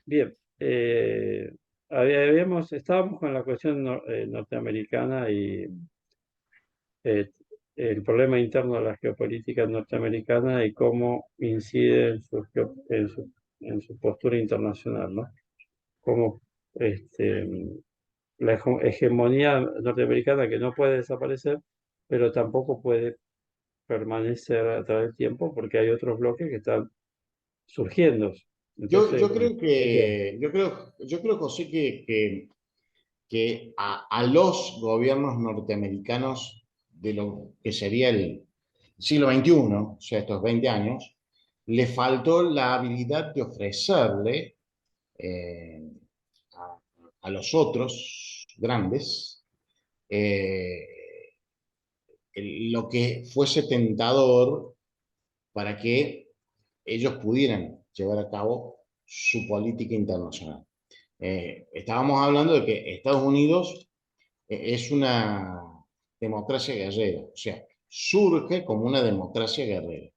Bien, estábamos con la cuestión norteamericana y eh, el problema interno de la geopolítica norteamericana y cómo incide en su postura internacional, ¿no? Cómo este, la hegemonía norteamericana que no puede desaparecer, pero tampoco puede permanecer a través del tiempo porque hay otros bloques que están surgiendo. Entonces, Yo bueno, creo hay que... José, que a los gobiernos norteamericanos de lo que sería el siglo XXI, o sea, estos 20 años, le faltó la habilidad de ofrecerle eh, a, a los otros grandes eh, lo que fuese tentador para que ellos pudieran llevar a cabo su política internacional. Estábamos hablando de que Estados Unidos es una democracia guerrera, o sea, surge como una democracia guerrera.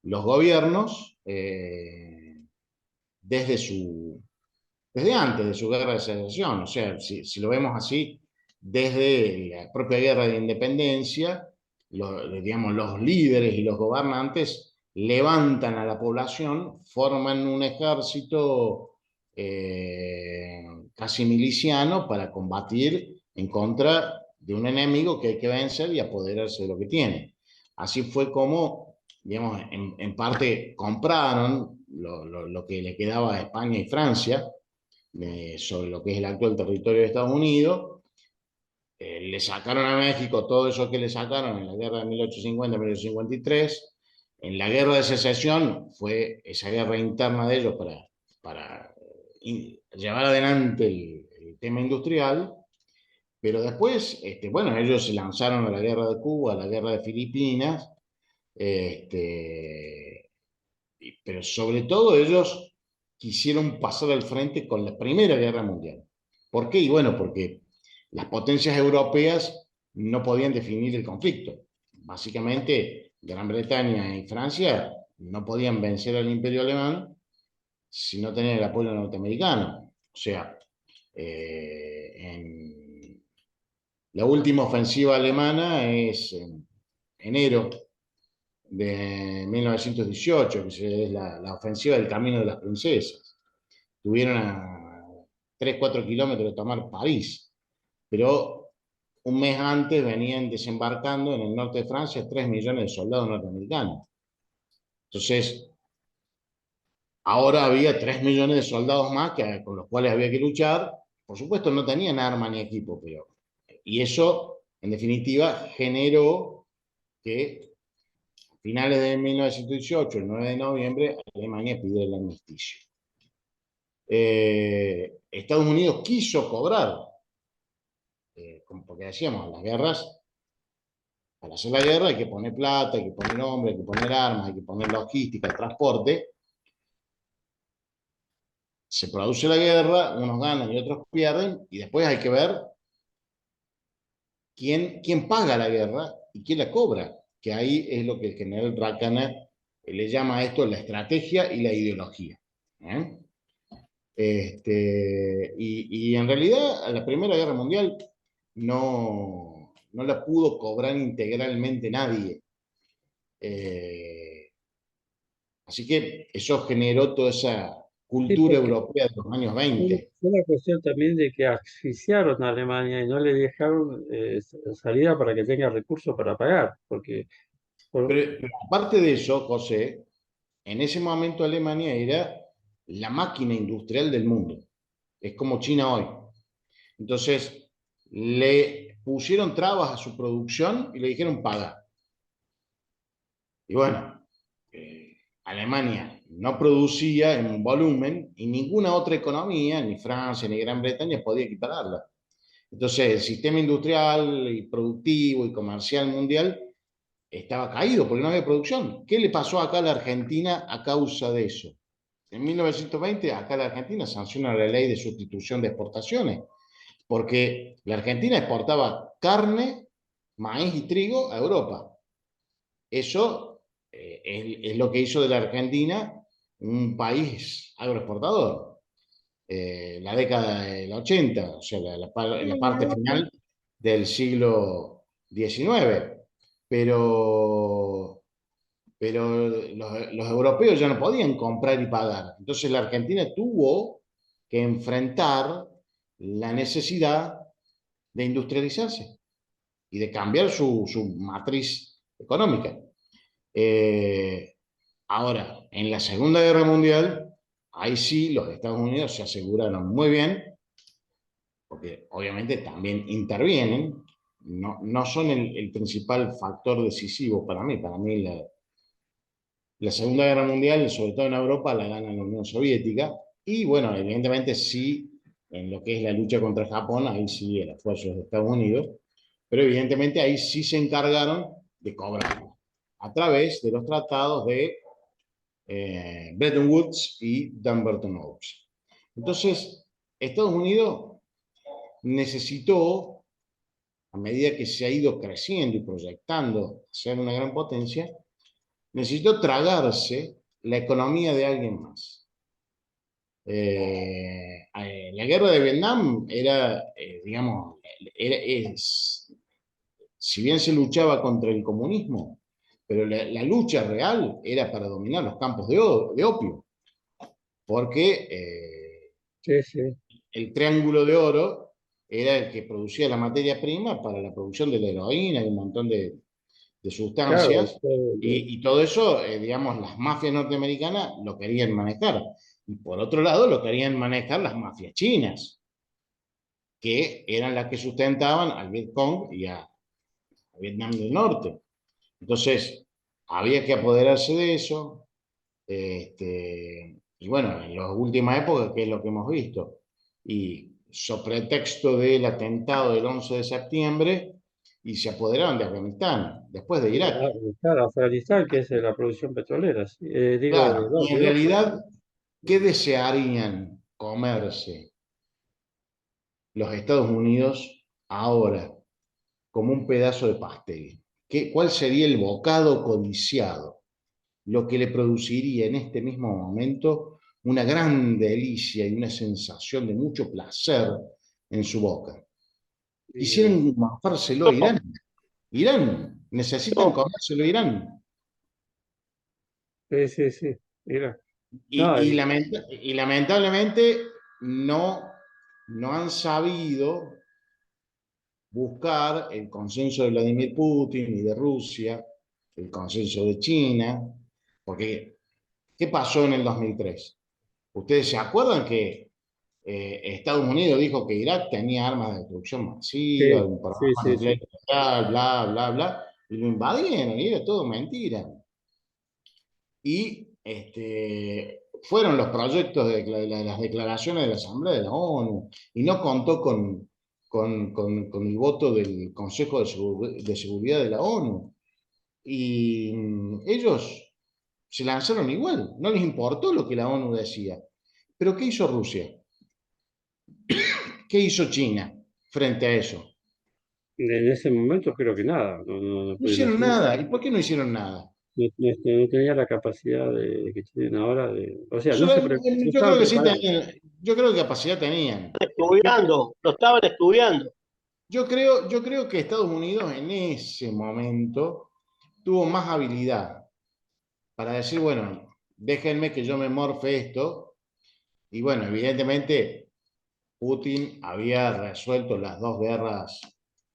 Los gobiernos, desde, desde antes de su guerra de secesión, o sea, si lo vemos así, desde la propia guerra de independencia, digamos, los líderes y los gobernantes levantan a la población, forman un ejército casi miliciano para combatir en contra de un enemigo que hay que vencer y apoderarse de lo que tiene. Así fue como, digamos, parte compraron lo que le quedaba a España y Francia sobre lo que es el actual territorio de Estados Unidos. Le sacaron a México todo eso que le sacaron en la guerra de 1850-1853. En la guerra de secesión fue esa guerra interna de ellos para llevar adelante el tema industrial, pero después, bueno, ellos se lanzaron a la guerra de Cuba, a la guerra de Filipinas, pero sobre todo ellos quisieron pasar al frente con la Primera Guerra Mundial. ¿Por qué? Y bueno, porque las potencias europeas no podían definir el conflicto. Básicamente, Gran Bretaña y Francia no podían vencer al Imperio Alemán si no tenían el apoyo norteamericano. O sea, en la última ofensiva alemana es en enero de 1918, que es la ofensiva del Camino de las Princesas. Tuvieron a 3 4 kilómetros de tomar París, pero un mes antes venían desembarcando en el norte de Francia 3 millones de soldados norteamericanos. Entonces, ahora había 3 millones de soldados más con los cuales había que luchar. Por supuesto, no tenían arma ni equipo, pero... Y eso, en definitiva, generó que a finales de 1918, el 9 de noviembre, Alemania pidió el armisticio. Estados Unidos quiso cobrar, porque decíamos, las guerras, para hacer la guerra hay que poner plata, hay que poner hombres, hay que poner armas, hay que poner logística, transporte. Se produce la guerra, unos ganan y otros pierden, y después hay que ver quién paga la guerra y quién la cobra, que ahí es lo que el general Rakana le llama a esto la estrategia y la ideología. ¿Eh? Y en realidad, a la Primera Guerra Mundial no la pudo cobrar integralmente nadie. Eh, Así que eso generó toda esa Sí, cultura porque europea de los años fue 20. fue una cuestión también de que asfixiaron a Alemania y no le dejaron salida para que tenga recursos para pagar, porque por- Pero aparte de eso, José, en ese momento Alemania era la máquina industrial del mundo. Es como China hoy. Entonces, le pusieron trabas a su producción y le dijeron paga. Y bueno, Alemania no producía en volumen y ninguna otra economía, ni Francia ni Gran Bretaña, podía equipararla. Entonces, el sistema industrial y productivo y comercial mundial estaba caído porque no había producción. ¿Qué le pasó acá a la Argentina a causa de eso? En 1920, acá la Argentina sanciona la ley de sustitución de exportaciones, porque la Argentina exportaba carne, maíz y trigo a Europa. Eso es lo que hizo de la Argentina un país agroexportador. La década del 80, o sea, la parte final del siglo XIX. Pero, pero los europeos ya no podían comprar y pagar. Entonces la Argentina tuvo que enfrentar la necesidad de industrializarse y de cambiar su matriz económica. Eh, Ahora, en la Segunda Guerra Mundial, ahí sí los Estados Unidos se aseguraron muy bien, porque obviamente también intervienen, no son el principal factor decisivo para mí. Para mí la Segunda Guerra Mundial, sobre todo en Europa, la gana la Unión Soviética, y bueno, evidentemente sí, en lo que es la lucha contra Japón, ahí sí el esfuerzo de Estados Unidos, pero evidentemente ahí sí se encargaron de cobrar a través de los tratados de Bretton Woods y Dumbarton Oaks. Entonces, Estados Unidos necesitó, a medida que se ha ido creciendo y proyectando ser una gran potencia, necesitó tragarse la economía de alguien más. La guerra de Vietnam era, digamos, si bien se luchaba contra el comunismo, pero la lucha real era para dominar los campos de opio, porque Sí, sí. el triángulo de oro era el que producía la materia prima para la producción de la heroína y un montón de Claro, sustancias, y todo eso, digamos, las mafias norteamericanas lo querían manejar. Y por otro lado, lo querían manejar las mafias chinas, que eran las que sustentaban al Vietcong y a Vietnam del Norte. Entonces, había que apoderarse de eso. Y bueno, en las últimas épocas, ¿qué es lo que hemos visto? Y sobre pretexto del atentado del 11 de septiembre, y se apoderaron de Afganistán, después de Irak. claro, Afganistán, que es la producción petrolera, sí. Digo, Claro, no, y en realidad, ¿qué desearían comerse los Estados Unidos ahora como un pedazo de pastel? ¿Cuál sería el bocado codiciado? Lo que le produciría en este mismo momento una gran delicia y una sensación de mucho placer en su boca. y- Quisieran morfárselo a No, Irán. Irán, necesitan no, comérselo a Irán. sí, sí, sí, mira. Y, No, y, y lamentablemente no han sabido buscar el consenso de Vladimir Putin y de Rusia, el consenso de China, porque ¿qué pasó en el 2003? ¿Ustedes se acuerdan que Estados Unidos dijo que Irak tenía armas de destrucción masiva, sí, un programa sí, sí, nuclear, sí. bla, bla, bla, y lo invadieron, y era todo mentira? Y fueron los proyectos de las declaraciones de la Asamblea de la ONU, y no contó con el voto del Consejo de Seguridad de la ONU. Y ellos se lanzaron igual, no les importó lo que la ONU decía. Pero ¿qué hizo Rusia? ¿Qué hizo China frente a eso? En ese momento creo que nada, no No pudieron hicieron hacer nada. nada. ¿Y por qué no hicieron nada? No tenía la capacidad que tienen ahora de, o sea, no Yo estaban creo que sí preparados. tenían, yo creo que capacidad tenían. Yo, estudiando, lo estaban estudiando. yo creo que Estados Unidos en ese momento tuvo más habilidad para decir, bueno, déjenme que yo me morfe esto. Y bueno, evidentemente Putin había resuelto las dos guerras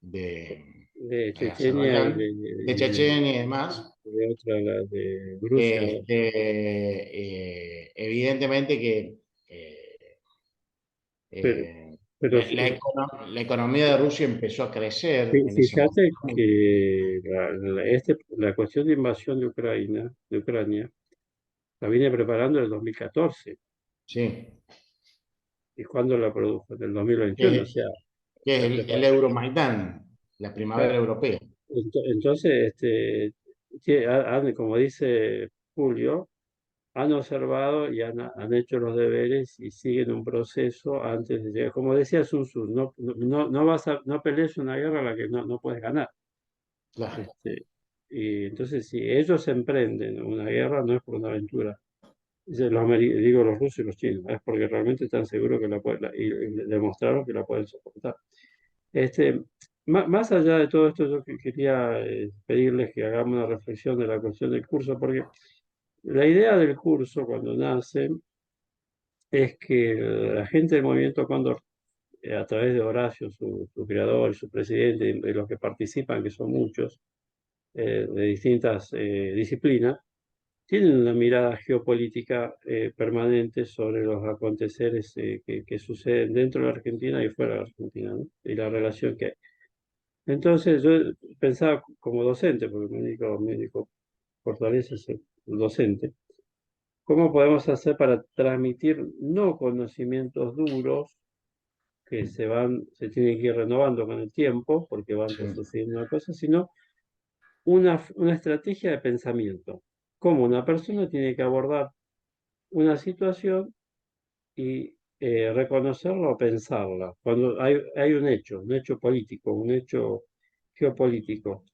de, De de Chechenia y Azerbaiyán, de Chechenia y demás. de otra, la de Rusia. Evidentemente que Pero, eh, pero la economía de Rusia empezó a crecer en ese fíjate momento. que la cuestión de invasión de Ucrania, la viene preparando en el 2014. Sí, ¿Y cuándo la produjo? En el 2021. O que, sea, que es se el prepara. Euromaidán, la primavera europea. Entonces, como dice Julio, han observado y han hecho los deberes y siguen un proceso antes de llegar. Como decía Sun Tzu, no pelees una guerra a la que no puedes ganar. Claro. Este, Y entonces, si ellos emprenden una guerra, no es por una aventura. Digo los rusos y los chinos, es porque realmente están seguros que la pueden, y demostraron que la pueden soportar. Este, más allá de todo esto, yo quería pedirles que hagamos una reflexión de la cuestión del curso, porque la idea del curso cuando nace es que la gente del movimiento Cóndor, a través de Horacio, su creador y su presidente, y los que participan, que son muchos, de distintas disciplinas, tienen una mirada geopolítica permanente sobre los aconteceres que suceden dentro de la Argentina y fuera de la Argentina, ¿no? Y la relación que hay. Entonces yo pensaba como docente, porque mi único fortaleza es el docente, ¿cómo podemos hacer para transmitir no conocimientos duros que se tienen que ir renovando con el tiempo, porque van Sí. sucediendo una cosa, sino una estrategia de pensamiento? Cómo una persona tiene que abordar una situación y reconocerla o pensarla. Cuando hay un hecho político, un hecho geopolítico,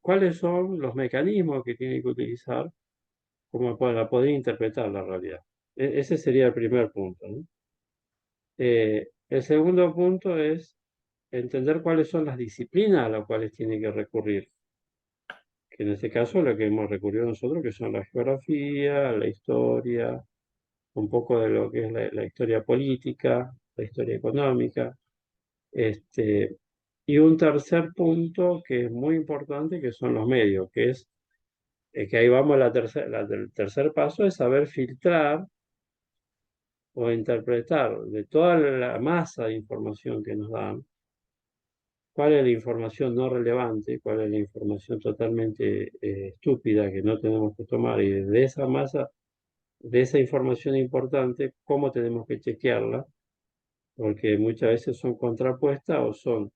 ¿cuáles son los mecanismos que tiene que utilizar como para poder interpretar la realidad? Ese sería el primer punto, ¿no? El segundo punto es entender cuáles son las disciplinas a las cuales tiene que recurrir, que en este caso lo que hemos recurrido nosotros, que son la geografía, la historia, un poco de lo que es la historia política, la historia económica. Este, y un tercer punto que es muy importante, que son los medios, que es que ahí vamos a el tercer paso, es saber filtrar o interpretar de toda la masa de información que nos dan, cuál es la información no relevante, cuál es la información totalmente estúpida que no tenemos que tomar, y de esa masa, de esa información importante, cómo tenemos que chequearla, porque muchas veces son contrapuestas o son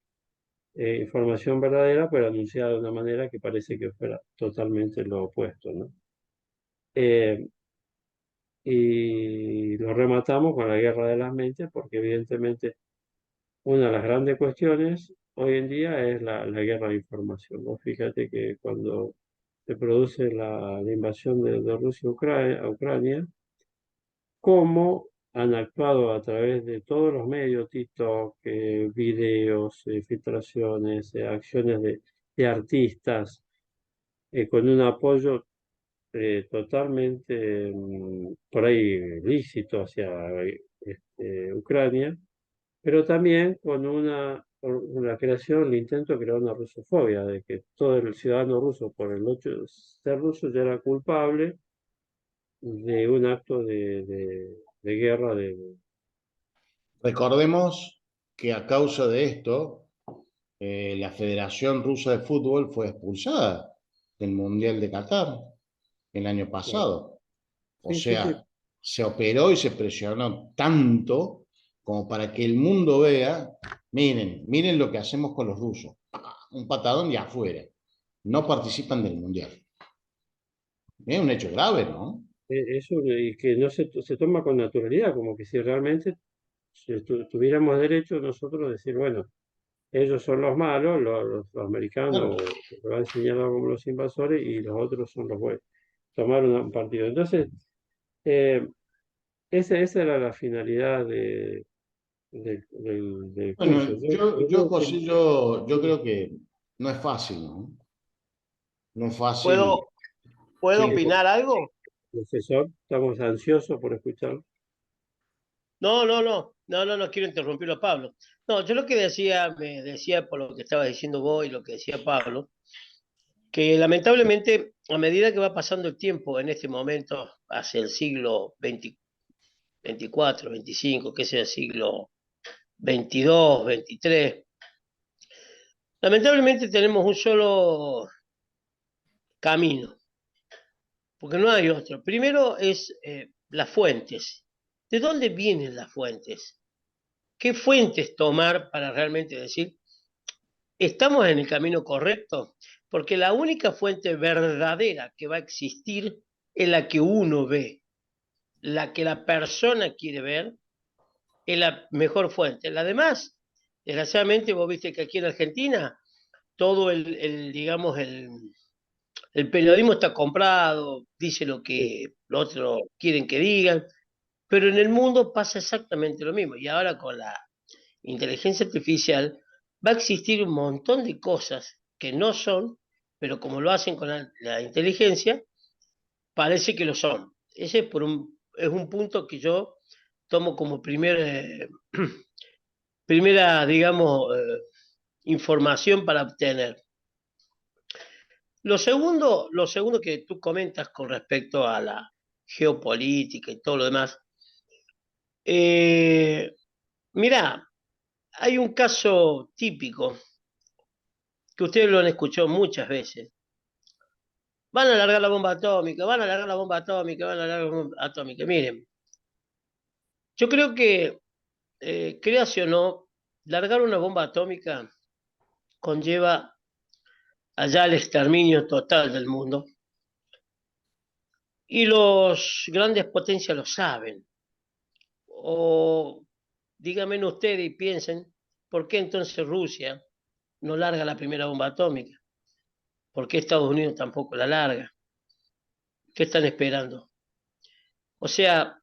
información verdadera, pero anunciada de una manera que parece que fuera totalmente lo opuesto, ¿no? Eh, y lo rematamos con la guerra de las mentes, porque evidentemente una de las grandes cuestiones hoy en día es la guerra de información. Vos fíjate que cuando se produce la invasión de Rusia a Ucrania, cómo han actuado a través de todos los medios, TikTok, videos, filtraciones, acciones de artistas, con un apoyo totalmente por ahí lícito hacia Ucrania, pero también con una creación, el intento de crear una rusofobia, de que todo el ciudadano ruso, por el hecho de ser ruso, ya era culpable de un acto de guerra Recordemos que a causa de esto, la Federación Rusa de Fútbol fue expulsada del Mundial de Qatar el año pasado. O Sí, sí, sí. sea, se operó y se presionó tanto como para que el mundo vea, miren lo que hacemos con los rusos. Un patadón y afuera. No participan del Mundial. Es un hecho grave, ¿no? Eso, y que no se toma con naturalidad, como que si realmente si tuviéramos derecho nosotros a decir, bueno, ellos son los malos, los Claro. americanos lo han señalado como los invasores y los otros son los buenos. Tomar un partido. Entonces, eh, esa era la finalidad del curso. Bueno, José, yo creo que no es fácil, ¿no? No es fácil. ¿Puedo, puedo Sí, opinar algo? Profesor, estamos ansiosos por escuchar. No quiero interrumpirlo a Pablo. No, yo lo que decía, me decía por lo que estaba diciendo vos y lo que decía Pablo, que lamentablemente a medida que va pasando el tiempo en este momento, hacia el siglo XX, 24, 25, que sea el siglo 22, 23, lamentablemente tenemos un solo camino, porque no hay otro. Primero es las fuentes. ¿De dónde vienen las fuentes? ¿Qué fuentes tomar para realmente decir, estamos en el camino correcto? Porque la única fuente verdadera que va a existir es la que uno ve, la que la persona quiere ver, es la mejor fuente. La demás, desgraciadamente, vos viste que aquí en Argentina todo digamos, el periodismo está comprado, dice lo Sí. que los otros quieren que digan, pero en el mundo pasa exactamente lo mismo. Y ahora con la inteligencia artificial va a existir un montón de cosas que no son, pero como lo hacen con la inteligencia, parece que lo son. Ese es un punto que yo tomo como primera, digamos, información para obtener. Lo segundo que tú comentas con respecto a la geopolítica y todo lo demás, mira, hay un caso típico que ustedes lo han escuchado muchas veces. Van a largar la bomba atómica, van a largar la bomba atómica, van a largar la bomba atómica. Miren, yo creo que, creas o no, largar una bomba atómica conlleva allá el exterminio total del mundo. Y los grandes potencias lo saben. O díganme ustedes y piensen, ¿por qué entonces Rusia no larga la primera bomba atómica? ¿Por qué Estados Unidos tampoco la larga? ¿Qué están esperando? O sea,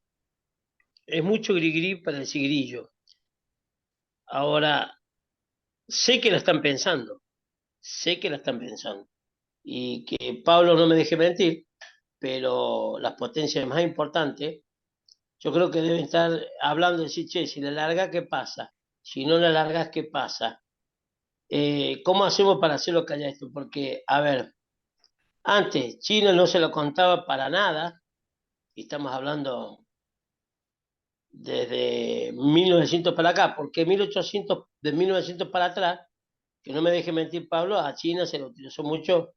es mucho grigri para el grillo. Ahora, sé que la están pensando, sé que la están pensando. Y que Pablo no me deje mentir, pero las potencias más importantes, yo creo que deben estar hablando de decir, che, si la larga, ¿qué pasa? Si no la largas, ¿qué pasa? ¿Cómo hacemos para hacerlo callar esto? Porque, a ver, antes China no se lo contaba para nada, y estamos hablando desde 1900 para acá, porque 1800, de 1900 para atrás, que no me deje mentir Pablo, a China se lo utilizó mucho.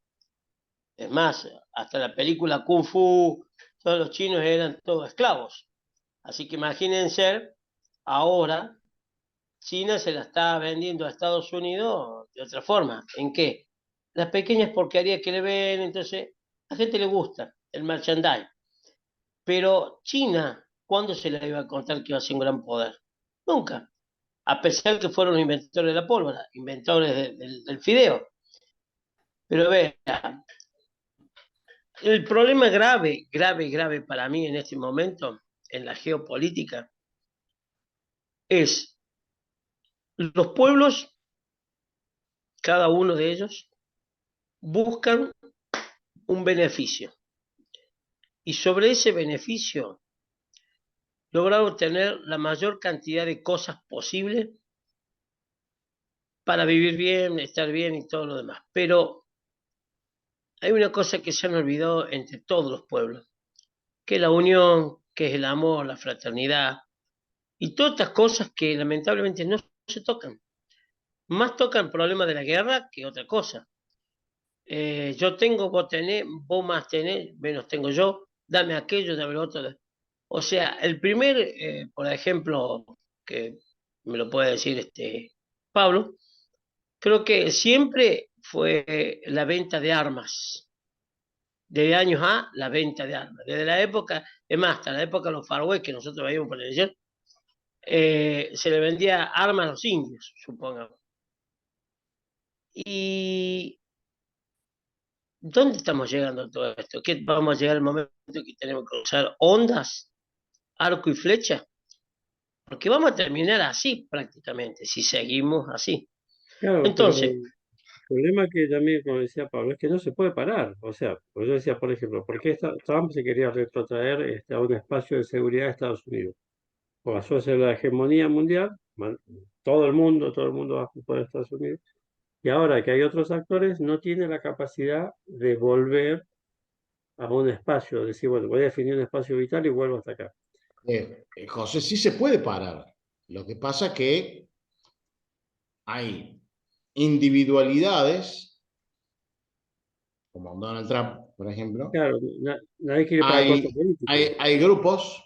Es más, hasta la película Kung Fu, todos los chinos eran todos esclavos. Así que imagínense, ahora China se la está vendiendo a Estados Unidos de otra forma. ¿En qué? Las pequeñas porquerías que le ven, entonces a la gente le gusta el merchandise. Pero China, ¿cuándo se le iba a contar que iba a ser un gran poder? Nunca. A pesar que fueron los inventores de la pólvora, inventores del fideo. Pero vea, el problema grave, grave, grave para mí en este momento, en la geopolítica, es los pueblos, cada uno de ellos, buscan un beneficio. Y sobre ese beneficio lograr obtener la mayor cantidad de cosas posible para vivir bien, estar bien y todo lo demás. Pero hay una cosa que se han olvidado entre todos los pueblos, que es la unión, que es el amor, la fraternidad y todas estas cosas que lamentablemente no se tocan. Más tocan problemas de la guerra que otra cosa. Yo tengo, vos tenés, vos más tenés, menos tengo yo, dame aquello, dame lo otro. O sea, el primer, por ejemplo, que me lo puede decir Pablo, creo que siempre fue la venta de armas. Desde años A, la venta de armas. Desde la época, es más, hasta la época de los Far West, que nosotros veíamos por televisión, se le vendía armas a los indios, supongamos. ¿Y dónde estamos llegando a todo esto? ¿Qué vamos a llegar al momento que tenemos que usar ondas, arco y flecha? Porque vamos a terminar así prácticamente, si seguimos así. Claro, pero Entonces, el problema que también, como decía Pablo, es que no se puede parar. O sea, pues yo decía, por ejemplo, ¿por qué Trump se quería retrotraer a un espacio de seguridad de Estados Unidos? Pues pasó a ser la hegemonía mundial, todo el mundo va a poder Estados Unidos. Y ahora que hay otros actores, no tiene la capacidad de volver a un espacio, decir, bueno, voy a definir un espacio vital y vuelvo hasta acá. José, sí se puede parar. Lo que pasa que hay individualidades, como Donald Trump, por ejemplo, Claro, nadie quiere pagar costos hay, políticos. hay grupos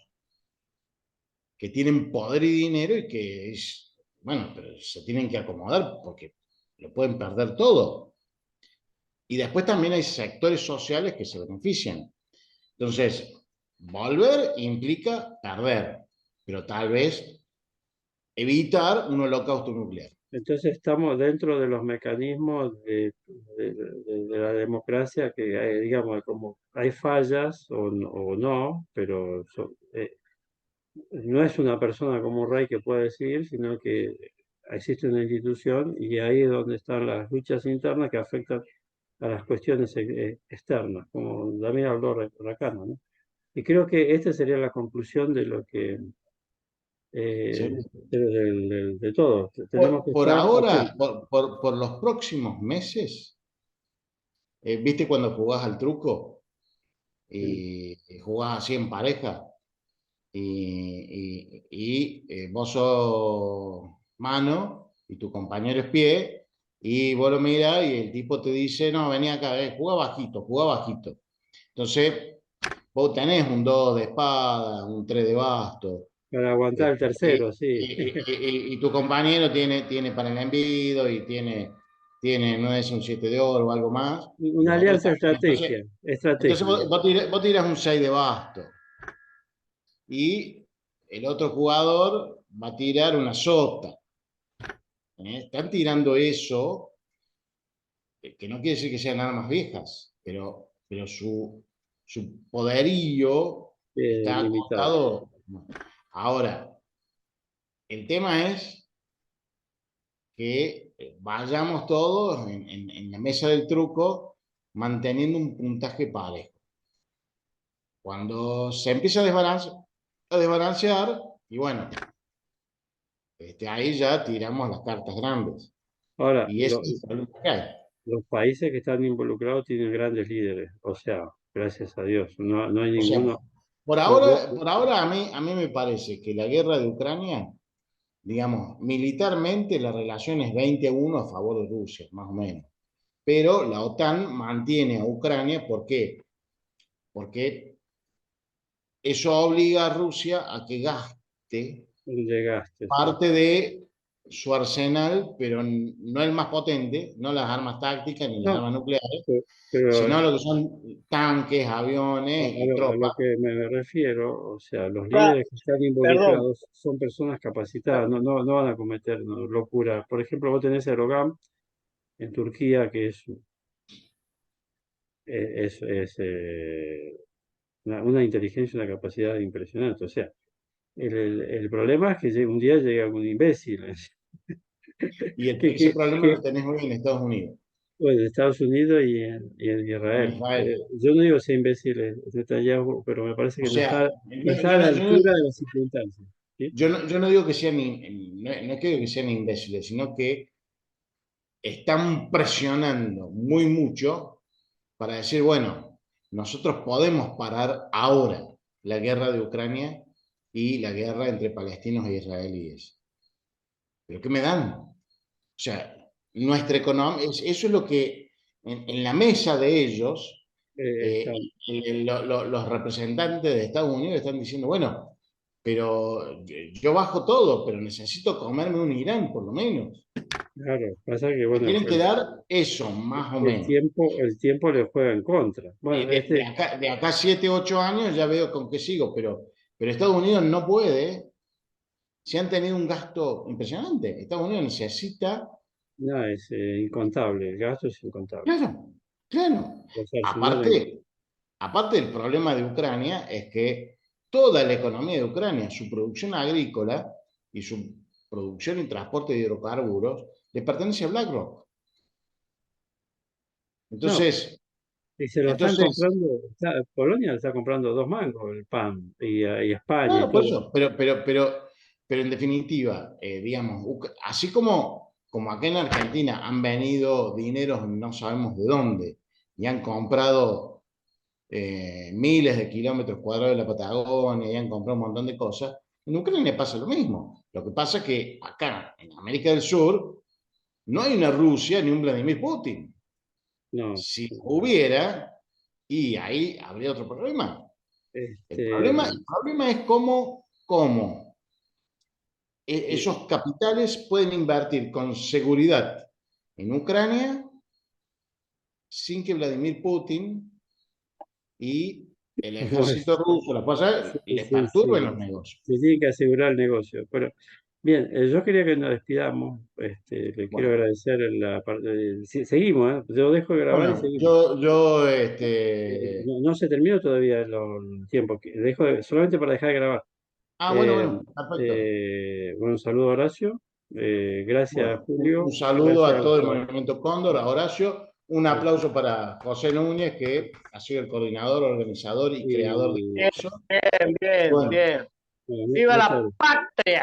que tienen poder y dinero y que es, bueno, pero se tienen que acomodar porque lo pueden perder todo. Y después también hay sectores sociales que se benefician. Entonces, volver implica perder, pero tal vez evitar un holocausto nuclear. Entonces estamos dentro de los mecanismos de la democracia que, digamos, como hay fallas o no, pero no es una persona como un rey que puede decidir, sino que existe una institución y ahí es donde están las luchas internas que afectan a las cuestiones externas, como también habló Rakana, ¿no? Y creo que esta sería la conclusión de lo que, ¿sí? de todo. Tenemos que Por estar ahora, atentos. por los próximos meses, ¿viste cuando jugás al truco ¿Sí? y jugás así en pareja? Vos sos mano y tu compañero es pie, y vos lo mirás y el tipo te dice, no, vení acá, juega bajito, juega bajito. Entonces, vos tenés un 2 de espada, un 3 de basto, Para aguantar el tercero, sí. y tu compañero tiene para el envido y tiene, no es un 7 de oro o algo más, y Una los otros alianza también. estrategia, Entonces estratégica. vos tirás un 6 de basto y el otro jugador va a tirar una sota. Están tirando eso, que no quiere decir que sean armas viejas, pero su poderío está Limitado. acotado. Ahora, el tema es que vayamos todos en la mesa del truco manteniendo un puntaje parejo. Cuando se empieza a desbalancear, y bueno, ahí ya tiramos las cartas grandes. Ahora, Y ese es el problema que hay. los países que están involucrados tienen grandes líderes, o sea, gracias a Dios, no hay O sea, ninguno. por ahora a mí me parece que la guerra de Ucrania, digamos, militarmente la relación es 20-1 a favor de Rusia, más o menos. Pero la OTAN mantiene a Ucrania, ¿por qué? Porque eso obliga a Rusia a que gaste Llegaste, sí. parte de su arsenal, pero no el más potente, no las armas tácticas ni las No, armas nucleares, pero sino lo que son tanques, aviones y a lo tropas. que me refiero, o sea, los Ah, líderes que están perdón, involucrados son personas capacitadas, no van a cometer locura. Por ejemplo, vos tenés a Erdogan en Turquía, que es una inteligencia, una capacidad impresionante. O sea, el problema es que un día llega un imbécil Y que, ese que, problema que lo tenés hoy en Estados Unidos, bueno, en Estados Unidos y en en Israel. Israel. Yo no digo sea imbécil Netanyahu, pero me parece O que no sea, está, no está a la altura de las circunstancias. ¿Sí? yo no digo que sean, no es que digo que sean imbéciles, sino que están presionando muy mucho para decir, bueno, nosotros podemos parar ahora la guerra de Ucrania y la guerra entre palestinos e israelíes. ¿Pero qué me dan? O sea, nuestra economía, eso es lo que en la mesa de ellos, Está, los representantes de Estados Unidos están diciendo, bueno, pero yo bajo todo, pero necesito comerme un Irán por lo menos. claro, pasa que Me bueno, tienen que dar eso, más o el menos. tiempo, el tiempo le juega en contra. Bueno, De acá 7, 8 años ya veo con qué sigo, pero Estados Unidos no puede. Se han tenido un gasto impresionante. Estados Unidos necesita. no, es incontable, el gasto es incontable. Claro, claro. Los arsenales, Aparte, aparte del problema de Ucrania es que toda la economía de Ucrania, su producción agrícola y su producción y transporte de hidrocarburos, le pertenece a BlackRock. no, Entonces, y se lo están entonces, comprando, Polonia le está comprando 2 mangos el pan, y España y claro, por todo. eso, pero en definitiva, digamos, así como acá en Argentina han venido dineros no sabemos de dónde y han comprado miles de kilómetros cuadrados de la Patagonia y han comprado un montón de cosas, en Ucrania pasa lo mismo. Lo que pasa es que acá, en América del Sur, no hay una Rusia ni un Vladimir Putin. No, Si hubiera, y ahí habría otro problema. El este, problema, el problema es cómo eh, esos capitales pueden invertir con seguridad en Ucrania sin que Vladimir Putin y el como ejército ruso, sí, les sí, sí, perturben los negocios. se tiene que asegurar el negocio. Pero Bien, yo quería que nos despidamos. Le quiero Bueno, agradecer la parte de... Sí, seguimos, ¿eh? Yo dejo de grabar y bueno, seguimos. este... No se terminó todavía el tiempo. Solamente para dejar de grabar. Ah, bueno, Eh, bueno, perfecto. bueno, un saludo a Horacio. Gracias, Bueno, un Julio. saludo a Gracias todo el por... movimiento Cóndor, a Horacio. Un aplauso para José Núñez, que ha sido el coordinador, organizador y creador de Y, Bien, eso. bien, bien, Bueno, bien. bueno, ¡Viva muchas la gracias. patria!